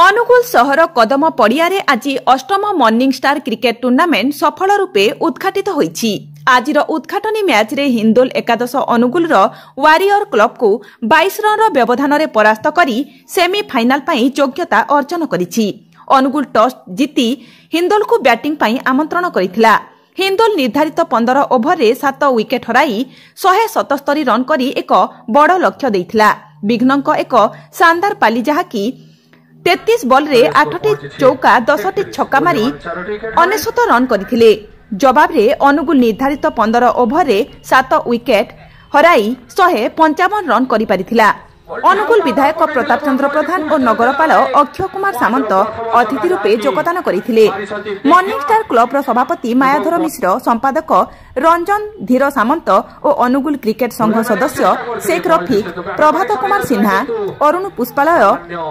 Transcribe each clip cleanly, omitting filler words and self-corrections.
अनुगुल सहर कदम पड़ियारे आज अष्टम मॉर्निंग स्टार क्रिकेट टूर्नामेंट सफल रूपे उद्घाटित होईछि। आजिर उद्घाटनी मैच रे हिंदोल एकादश अनुगुल वारियर क्लब को 22 रन व्यवधान रे परास्त करी सेमीफाइनाल पई योग्यता अर्जन करिछि। अनुगुल टॉस जीति हिंदोल को बैटिंग पई आमंत्रण करिथिला। हिंदोल निर्धारित 15 ओभर रे 7 विकेट हराई 177 रन करी एक बड़ लक्ष्य देइथिला। विघ्नक एक शानदार पाली जहाकी 33 बॉल रे 8टी चौका 10टी छक्का मारी 69 रन करथिले। जवाब रे अनुगुल निर्धारित 15 ओभर रे 7 विकेट हराई 155 रन करि पारिथिला। अनुगुल विधायक प्रताप चंद्र प्रधान और नगरपाल अक्षय कुमार सामंत अतिथि रूपे योगदान करथिले। मॉर्निंग स्टार क्लब रो सभापति मायाधर मिश्र, संपादक रंजन धीर सामंत और अनुगुल क्रिकेट संघ सदस्य शेख रफिक, प्रभात कुमार सिन्हा, अरुण पुष्पालय,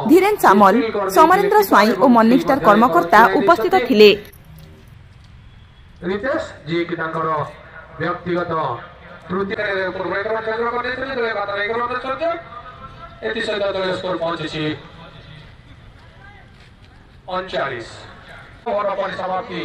धीरेन सामल, समरेन्द्र स्वाई और मॉर्निंग स्टार कर्मकर्ता उपस्थित थिले। रितेश जी की व्यक्तिगत त्रुटि एति सहित दल स्कोर पहुंची 39 ओवर परिसमाप्ति।